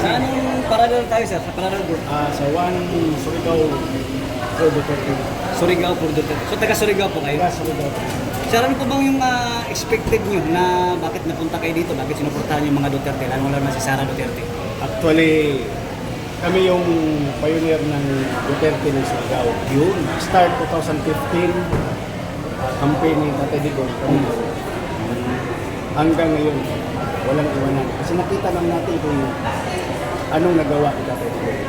Sa anong parallel tayo, sir? Sa parallel group? Sa Surigao for Duterte. Surigao por Duterte. So, taga Surigao po kayo? Surigao. Sir, ano po bang yung expected nyo na bakit napunta kayo dito? Bakit sinuportahan yung mga Duterte? Lalo na si Sara Duterte. Actually, kami yung pioneer ng Duterte ng Surigao. Yun. Start 2015, campaign ni Tatay Digong. Hanggang ngayon, walang iwanan. Kasi nakita lang natin kung anong nagawa ni Tatay Digong.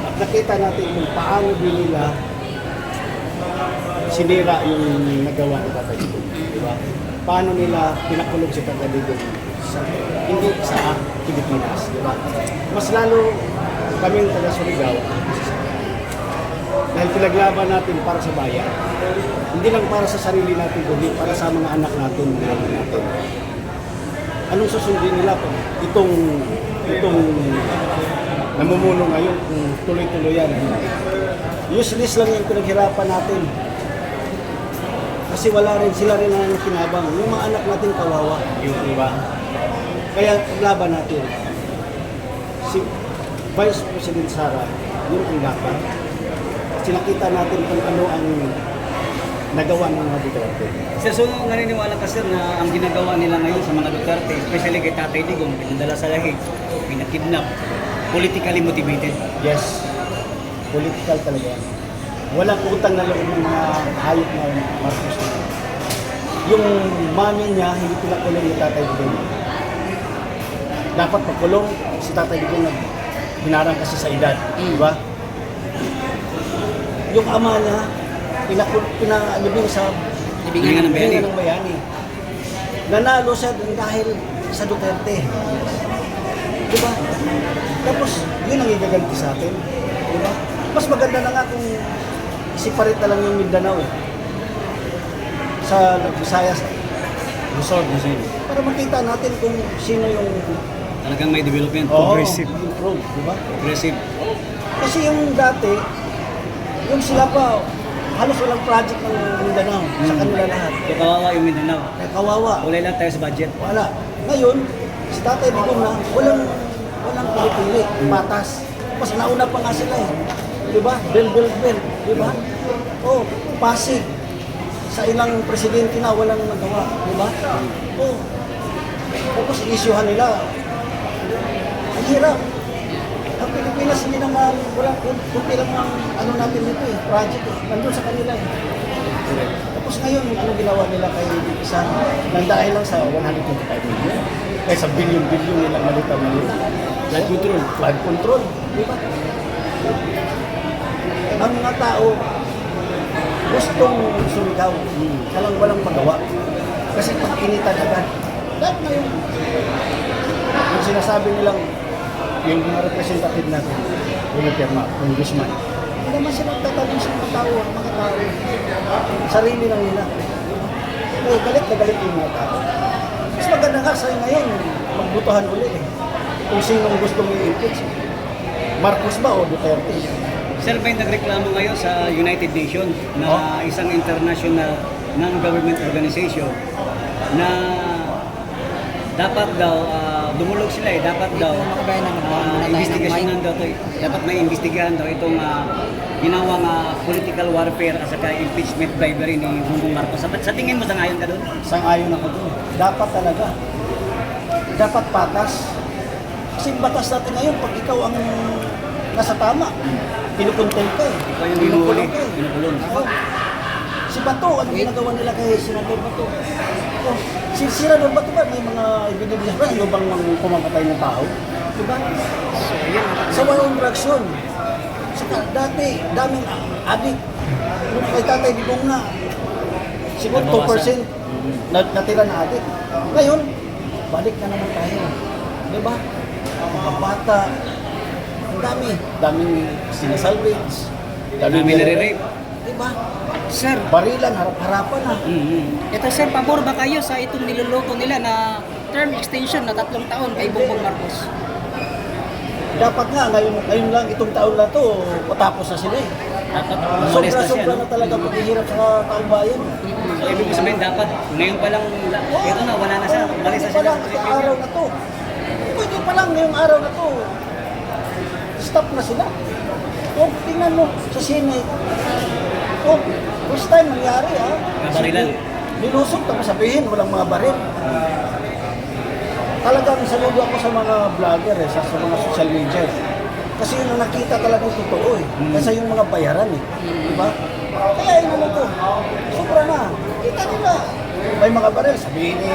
At nakita natin kung paano din nila sinira yung nagawa ni Tatay Digong. Diba? Paano nila pinakulog si Tatay Digong hindi sa Pilipinas. Diba? Mas lalo kaming taga Surigao dahil pinaglaban natin para sa bayan. Hindi lang para sa sarili natin, kundi para sa mga anak natin, mga anak natin. Anong susundin nila po? Itong namumuno ngayon kung tuloy-tuloy yan. Useless lang yung pinaghirapan natin. Kasi wala rin, sila rin ang kinabang. Yung mga anak natin kawawa. Di ba? Kaya paglaban natin. Si Vice President Sara, yun ang dapat. Sinakita natin kung ano ang nagawa ng mga Duterte. Sir, so naniniwala ka, sir, na ang ginagawa nila ngayon sa mga Duterte, especially kay Tatay Digong, pinadala sa lahig, pinakidnap, politically motivated? Yes. Political talaga yan. Walang utang na loob ng mga hayop na Marcos. Yung mami niya, hindi pinakulong ni Tatay Digong. Dapat pakulong si Tatay Digong na hinarang kasi sa edad. Diba? Yung ama niya, pinalibing sa Libingan ng bayani. ng bayani. Nanalo siya dahil sa Duterte. Diba? Tapos, yun ang igaganti sa atin. Diba? Mas maganda na nga kung isiparit na lang yung Mindanao sa Visayas, Luzon. Para makita natin kung sino yung Talagang may development. progressive. Improve, diba? Progressive. Kasi yung dati, yung sila pa, halos walang project ng Mindanao sa kanila lahat. So, kawawa yung Mindanao. Kaya kawawa. Kulay lang tayo sa budget. Wala. Ngayon, si Tatay Digong na, walang pili-pili, patas. Tapos nauna pa nga sila eh. Diba? Bell. Diba? Oh, Pasig. Sa ilang presidente na, walang nagawa. Diba? Oh. Tapos isyuhan nila. Ang hirap. Ang Pilipinas hindi naman, walang kunti lang ang ano natin dito eh, project eh. Nandun sa kanila eh. Tapos ngayon, ano ginawa nila kay isa, nang dahil lang sa 125 million. Kaya sa billion-billion nilang malitaw na nila. Flood control. Flood control. Di ba? Ang mga tao, gustong sumigaw. Walang magawa. Kasi pag-initan agad. Dahil ngayon, yung sinasabi nilang, yung mga representative natin, yung pirma, yung Guzman, hindi naman sila tatanong sa mga tao, sarili lang nila. Eh, galit na galit yung mga tao. Mas maganda nga sa'yo ngayon, magbutuhan ulit eh. Kung sinong gustong i-impeach. Marcos ba o Duterte? Sir, may nagreklamo ngayon sa United Nations na isang international non-government organization na dapat daw, dumulog sila eh, dapat daw investigasyonan daw to, dapat may investigahan daw itong ginawang political warfare at saka impeachment bribery ni Bongbong Marcos. Sa tingin mo, sangayon ka doon? Sang-ayon ako doon. Dapat talaga. Dapat patas. Kasi batas natin ngayon, pag ikaw ang nasa tama, pinupuntel ka eh. Ikaw yung hinuhuli, ka eh. pinupulong. Ako, si Bato, ano ginagawa nila kay Senador Bato? Oh, si Senador Bato ba, may mga ebidensya ba? Ano bang pumamatay ng tao? Diba? So, yan. Sa walang reaksyon. Saka dati, daming adik. Yung kay Tatay Digong na, siguro 2% natira na adik. Ngayon, balik na naman tayo. Diba? Mga bata, ang daming sinasalvage, Daming nare-rape. Diba? Sir, Barilan, harap-harapan na. ito sir, pabor ba kayo sa itong niluluto nila na term extension na 3 taon kay Bongbong Marcos? Dapat nga, ngayon lang, itong taon na to, matapos na sila eh. Dapat umalis na siya, Sobra-sobra no? na talaga paghihirap sa taong bayan. So, ibig ko sabihin, dapat ngayon pa lang, ito na, wala na siya, umalis na Hindi siya. pa lang, sa araw na to. Pwede pa lang ngayong araw na to, stop na sila. O, tingnan mo sa Senate. O, first time nangyari Barilan. Nilusok, tapos sabihin, walang mga baril. Talagang saludo ako sa mga vlogger, sa mga social media. Kasi yun ang nakita talagang totoo Kasi yung mga bayaran Diba? Kaya yun ko, sobra na. Kita nila. May mga baril, sabihin ni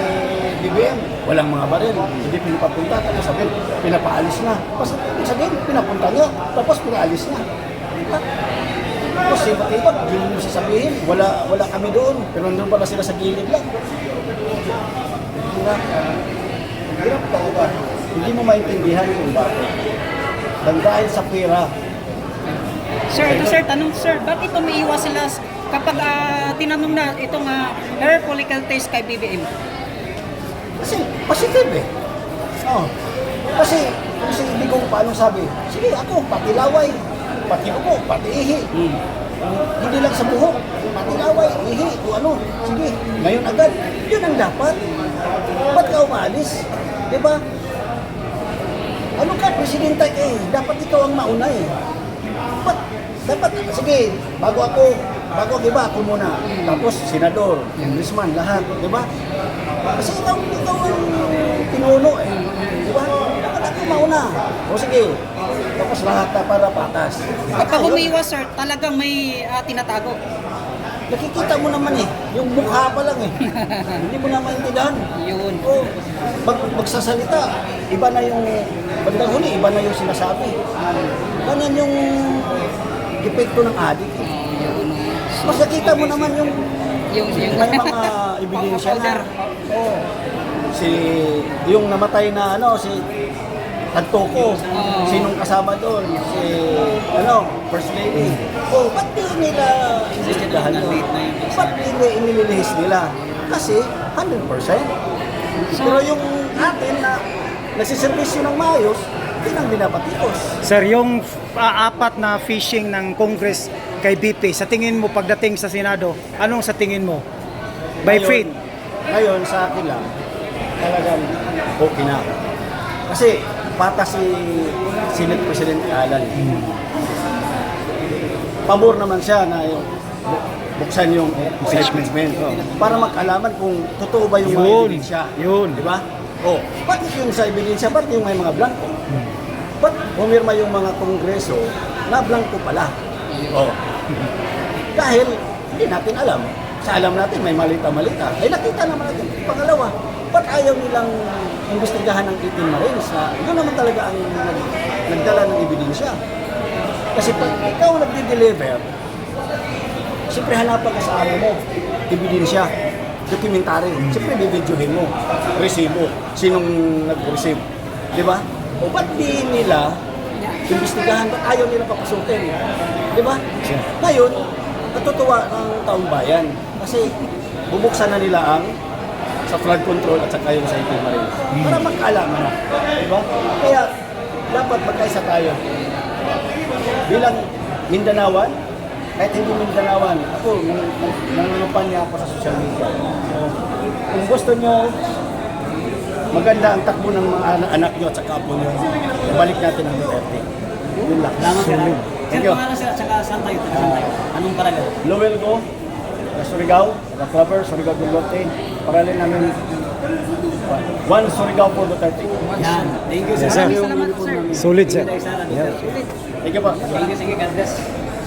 BBM, walang mga baril, hindi pinapapunta, tapos sabihin, pinapaalis na. Tapos sabihin, pinapunta niya, tapos pinaalis na. Diba? Tapos iba-iba, hindi mo sasabihin, wala kami doon, pero nandun pala sila sa gilid lang. Hirap talaga. Hindi mo maintindihan kung bakit. Dahil sa pera. Sir, tanong sir, bakit umiiwas sila kapag tinanong na itong hair follicle test kay BBM? Kasi positive Kasi hindi ko paano sabi, sige ako, pati laway, pati upo, pati ihi. Hindi lang sa buhok, pati laway, ihi, o ano. Sige, ngayon agad. Yun ang dapat. Ba't ka umalis? Diba? Ano ka, presidente dapat ikaw ang mauna Dapat, sige, bago diba, ako muna. Tapos, senador, congressman, lahat, diba? Kasi ikaw ang pinuno Diba? Dapat ako mauna. O sige, tapos lahat na para patas. Kapag umiiwas sir, talagang may tinatago. Nakikita mo naman yung mukha pa lang Hindi mo na maintindihan. Yun. O, magsasalita, iba na yung, bandang huli, iba na yung sinasabi. Ganyan yung epekto ng adik Mas nakita mo naman yung may mga ebidensya na. Yung namatay na si Tagtoko, sinong kasama doon? First Lady. Ba't di nila investigahan doon? Ba't di inililihis nila? Kasi 100%. Pero yung atin na nagsiservisyo ng maayos, yun ang binabatikos. Sir, yung apat na fishing ng Congress kay BP, sa tingin mo pagdating sa Senado, anong sa tingin mo? By faith? Ngayon, sa akin lang, talagang okay na. Kasi patas si Senate President Alan. Pabor naman siya na buksan yung impeachment para mag-alaman kung totoo ba yung mga ebidensya. Yun. Diba? Bakit yung sa ebidensya? Bakit yung may mga blanco? Ba't pumirma yung mga kongreso na blanco pala? Dahil hindi natin alam. Sa alam natin may malita-malita. Ay nakita naman natin. Pangalawa, ba't ayaw nilang imbestigahan ng 18 Marines? Yun naman talaga ang nagdala ng ebidensya. Kasi pag ikaw nagde-deliver, siyempre hanapan ka sa amo mo, ebidensya, dokumentary. Siyempre bibidyohin mo, resibo, sinong nag-receive. Di ba? O ba't di nila imbestigahan, ba't ayaw nila papasukin? Di ba? Ngayon, natutuwa ng taong bayan kasi bubuksan na nila ang sa flood control at saka yung sa Itim Marines para magkaalaman na. Diba? Kaya dapat magkaisa tayo. Bilang Mindanawan, kahit hindi Mindanawan, ako, nangangampanya ako sa social media. So, kung gusto nyo, maganda ang takbo ng mga anak nyo at saka apo nyo, balik natin ang Duterte. Yun lang. Salamat sir. Thank Sir, you. pangalan sir, at saka saan tayo? Anong paragal? Lowell Go, Surigao, Clover, Surigao del Norte. Paralel namin one Surigao for Duterte. Yan. Thank you sir. Yes, sir. Salamat sir. Solid, sir. Thank you, sir. Thank you po. Thank you, sige, God bless.